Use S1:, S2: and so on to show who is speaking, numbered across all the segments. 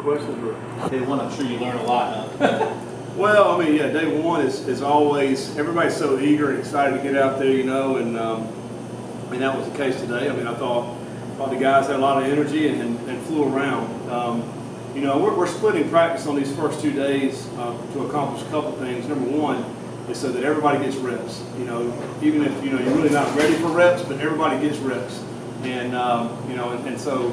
S1: questions? Or?
S2: Day one, I'm sure you learn a lot, huh?
S1: Well, I mean, yeah, day one is always, everybody's so eager and excited to get out there, you know, and that was the case today. I mean, I thought the guys had a lot of energy and flew around. You know, we're splitting practice on these first 2 days to accomplish a couple things. Number one is so that everybody gets reps. You know, even if, you know, you're really not ready for reps, but everybody gets reps. And, you know, and so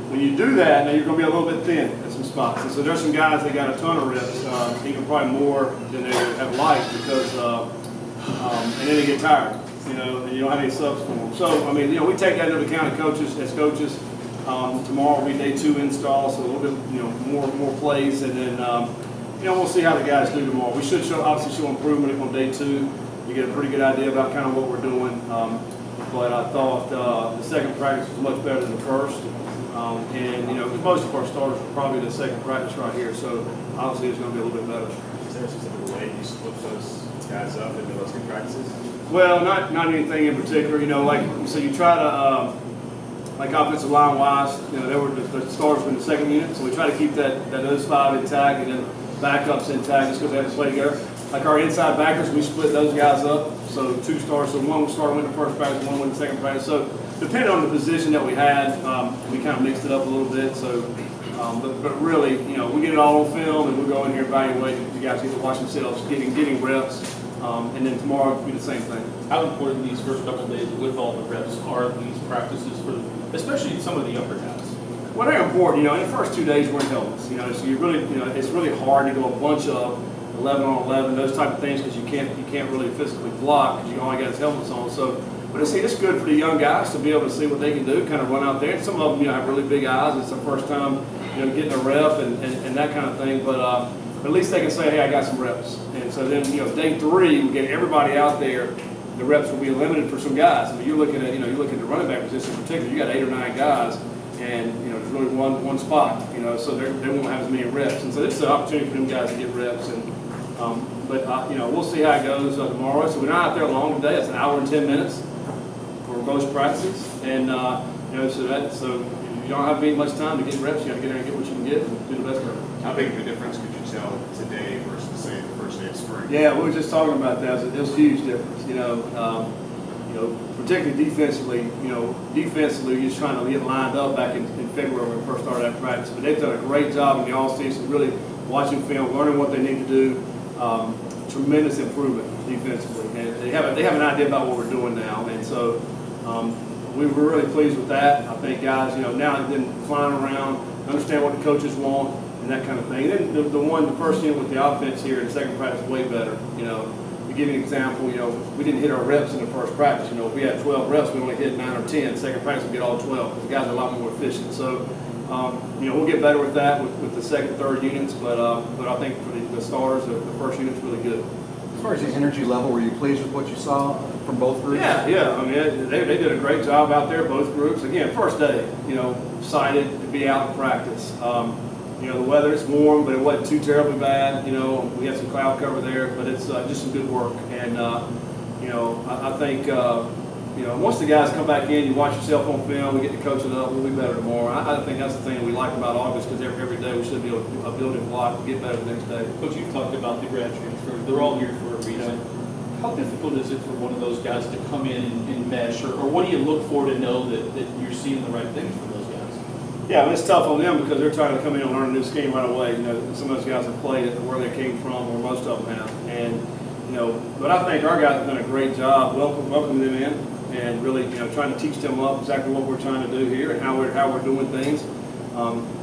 S1: when you do that, now you're going to be a little bit thin at some spots. And so there's some guys that got a ton of reps, even probably more than they would have liked because, and then they get tired, you know, and you don't have any subs for them. So, I mean, you know, we take that into account as coaches. Tomorrow will be day 2 install, so a little bit, you know, more plays, and then, you know, we'll see how the guys do tomorrow. We should obviously show improvement on day 2. You get a pretty good idea about kind of what we're doing. But I thought the second practice was much better than the first. And, you know, most of our starters were probably the second practice right here, so obviously it's going to be a little bit better.
S3: Is there a specific way you split those guys up into those 2 practices?
S1: Well, not anything in particular. You know, like, so you try to, like offensive line wise, you know, they were the starters were in the second unit, so we try to keep those 5 intact and then backups intact just because they have to play together. Like our inside backers, we split those guys up, so 2 starters. So one starter went the first practice, one went the second practice. So depending on the position that we had, we kind of mixed it up a little bit. So, but really, you know, we get it all on film, and we'll go in here evaluate. You guys get to watch themselves getting reps, and then tomorrow will be the same thing.
S2: How important these first couple of days with all the reps are these practices for, especially some of the upper guys?
S1: Well, they're important. You know, in the first 2 days we're in helmets. You know, so you really, you know, it's really hard to go a bunch of 11 on 11, those type of things, because you can't really physically block because you only got his helmets on. So, but it's good for the young guys to be able to see what they can do, kind of run out there. And some of them, you know, have really big eyes. It's their first time, you know, getting a rep and that kind of thing. But at least they can say, hey, I got some reps. And so then, you know, day 3, we get everybody out there. The reps will be limited for some guys. I mean, you're looking at the running back position in particular. You got 8 or 9 guys, and you know, there's really one spot. You know, so they won't have as many reps. And so this is an opportunity for them guys to get reps. And you know, we'll see how it goes tomorrow. So we're not out there long today. It's an hour and 10 minutes for most practices, and you know, so you don't have much time to get reps. You got to get there and get what you can get and do the best of it.
S3: How big of a difference could you tell today versus, say, the first day of spring?
S1: Yeah, we were just talking about that. It was a huge difference. You know, particularly defensively. You know, defensively, you're just trying to get lined up back in February when we first started that practice. But they've done a great job in the offseason, really watching film, learning what they need to do. Tremendous improvement defensively, and they have an idea about what we're doing now, and so we were really pleased with that. I think guys, you know, now then flying around, understand what the coaches want and that kind of thing. And then the first unit with the offense here in the second practice is way better. You know, to give you an example, you know, we didn't hit our reps in the first practice. You know, if we had 12 reps, we only hit 9 or 10. Second practice, we get all 12 because the guys are a lot more efficient. So. You know, we'll get better with that with the second, third units, but I think for the starters, the first unit's really good.
S4: As far as the energy level, were you pleased with what you saw from both groups?
S1: Yeah. I mean, they did a great job out there, both groups. Again, first day, you know, excited to be out in practice. You know, the weather is warm, but it wasn't too terribly bad. You know, we had some cloud cover there, but it's just some good work. And you know, I think. You know, once the guys come back in, you watch yourself on film, we get to coach it up, we'll be better tomorrow. I think that's the thing we like about August, because every day we should be a building block to get better the next day.
S2: Coach, you've talked about the grad transfer. They're all here for a reason. How difficult is it for one of those guys to come in and mesh, or what do you look for to know that you're seeing the right things from those guys?
S1: Yeah, I mean, it's tough on them because they're trying to come in and learn a new scheme right away. You know, some of those guys have played it where they came from, or most of them have. And, you know, but I think our guys have done a great job welcoming them in. And really, you know, trying to teach them up exactly what we're trying to do here and how we're doing things.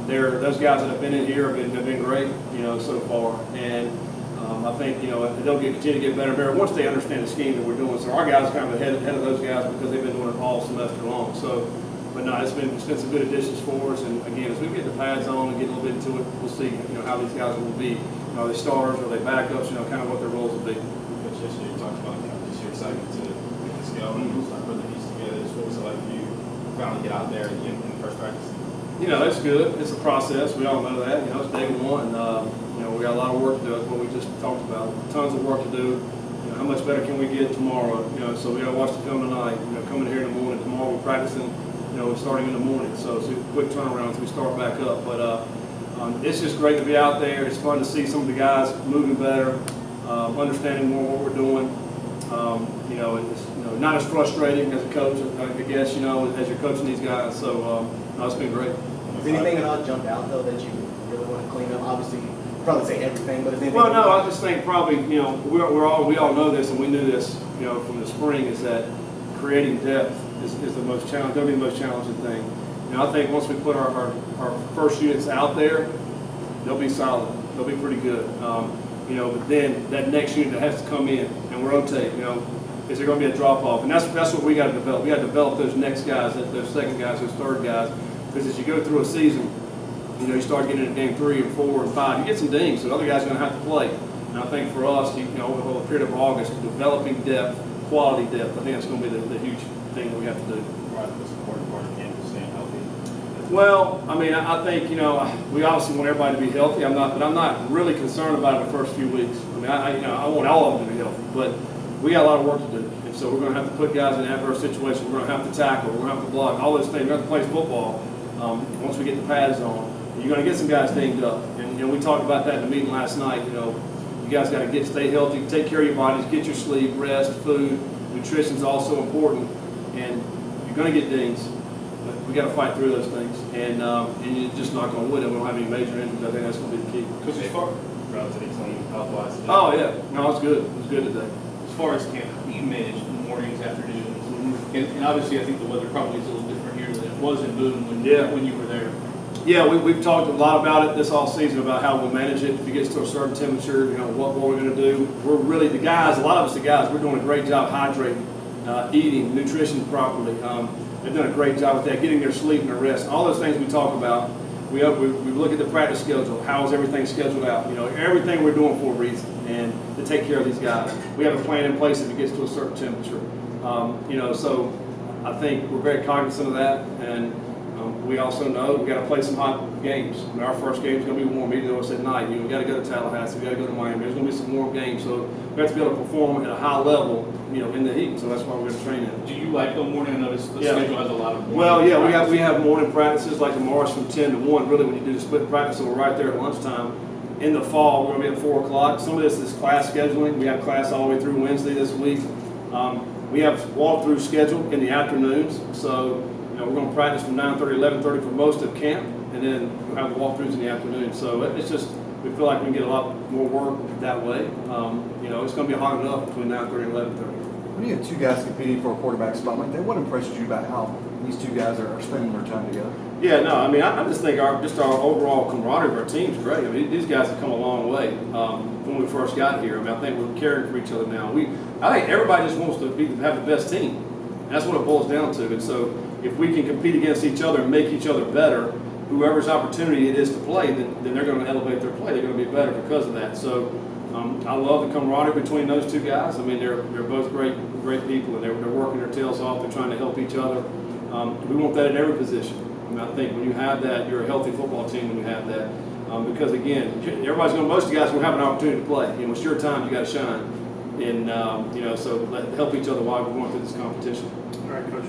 S1: Those guys that have been in here have been great, you know, so far. And I think, you know, they'll continue to get better and better once they understand the scheme that we're doing. So our guys are kind of ahead of those guys because they've been doing it all semester long. So, but no, it's been some good additions for us. And again, as we get the pads on and get a little bit into it, we'll see, you know, how these guys will be. You know, are they starters, are they backups? You know, kind of what their roles will be.
S3: Coach, yesterday you talked about just your excitement to get this going. Put the piece together. What was it like for you to finally get out there in the first practice?
S1: You know, it's good. It's a process. We all know that. You know, it's day one. You know, we got a lot of work to do. That's what we just talked about. Tons of work to do. You know, how much better can we get tomorrow? You know, so we got to watch the film tonight. You know, coming here in the morning. Tomorrow we're practicing. You know, starting in the morning. So it's a quick turnaround as we start back up. But It's just great to be out there. It's fun to see some of the guys moving better, understanding more what we're doing. It's not as frustrating as a coach, I guess, as you're coaching these guys. So no, it's been great.
S5: Has anything at all jumped out though that you really want to clean up? Obviously, you probably say everything, but is anything?
S1: Well, no, I just think probably we all know this, and we knew this from the spring, is that creating depth is the most challenge. That'll be the most challenging thing. I think once we put our first units out there, they'll be solid. They'll be pretty good. But then that next unit that has to come in and rotate, is there going to be a drop off? And that's what we got to develop. We got to develop those next guys, those second guys, those third guys, because as you go through a season, you start getting into game 3 and 4 and 5. You get some dings, so the other guys are going to have to play. And I think for us, over the period of August, developing depth, quality depth, I think that's going to be the huge thing that we have to do.
S3: Right, that's an important part of the game, is staying healthy.
S1: Well, I think we obviously want everybody to be healthy. But I'm not really concerned about it the first few weeks. I want all of them to be healthy, but we got a lot of work to do, and so we're going to have to put guys in adverse situations. We're going to have to tackle. We're going to have to block. All those things. We're going to have to play football. Once we get the pads on, you're going to get some guys dinged up, and we talked about that in the meeting last night. You guys got to stay healthy, take care of your bodies, get your sleep, rest, food. Nutrition is also important, and you're going to get dings. But we got to fight through those things, and you're just not going to win it. We don't have any major injuries. I think that's going to be the key.
S3: Because as far relatively clean health-wise.
S1: Oh yeah, no, it's good. It was good today.
S2: As far as camp, how do you manage the mornings, afternoons? And obviously, I think the weather probably is a little different here than it was in Boone when you were there.
S1: Yeah, we've talked a lot about it this all season about how we'll manage it. If it gets to a certain temperature, what we're going to do. We're really a lot of us, we're doing a great job hydrating, eating, nutrition properly. They've done a great job with that, getting their sleep and their rest. All those things we talk about. We look at the practice schedule. How is everything scheduled out? Everything we're doing for a reason, and to take care of these guys. We have a plan in place if it gets to a certain temperature. So I think we're very cognizant of that, and we also know we got to play some hot games. Our first game is going to be warm, even though it's at night. We got to go to Tallahassee, we got to go to Miami. There's going to be some warm games, so we have to be able to perform at a high level, in the heat. So that's why we're going to train it.
S2: Do you like the morning? I notice the schedule has a lot of morning.
S1: Well, yeah, we have morning practices like tomorrow's from 10 to 1. Really, when you do the split practice, so we're right there at lunchtime. In the fall, we're going to be at 4 o'clock. Some of this is class scheduling. We have class all the way through Wednesday this week. We have walkthrough scheduled in the afternoons, so we're going to practice from 9:30 to 11:30 for most of camp, and then we'll have the walkthroughs in the afternoon. So it's just, we feel like we can get a lot more work that way. It's going to be hard enough between 9:30 and 11:30.
S4: When you have two guys competing for a quarterback spot like that, what impresses you about how these two guys are spending their time together?
S1: Yeah, no, I just think our overall camaraderie of our team's great. These guys have come a long way when we first got here. I think we're caring for each other now. I think everybody just wants to have the best team. And that's what it boils down to. And so if we can compete against each other and make each other better, whoever's opportunity it is to play, then they're going to elevate their play. They're going to be better because of that. So I love the camaraderie between those two guys. They're both great people, and they're working their tails off. They're trying to help each other. We want that at every position. I think when you have that, you're a healthy football team when you have that. Because again, most of the guys will have an opportunity to play. It's your time, you got to shine. And so help each other while we're going through this competition.
S6: All right, Coach.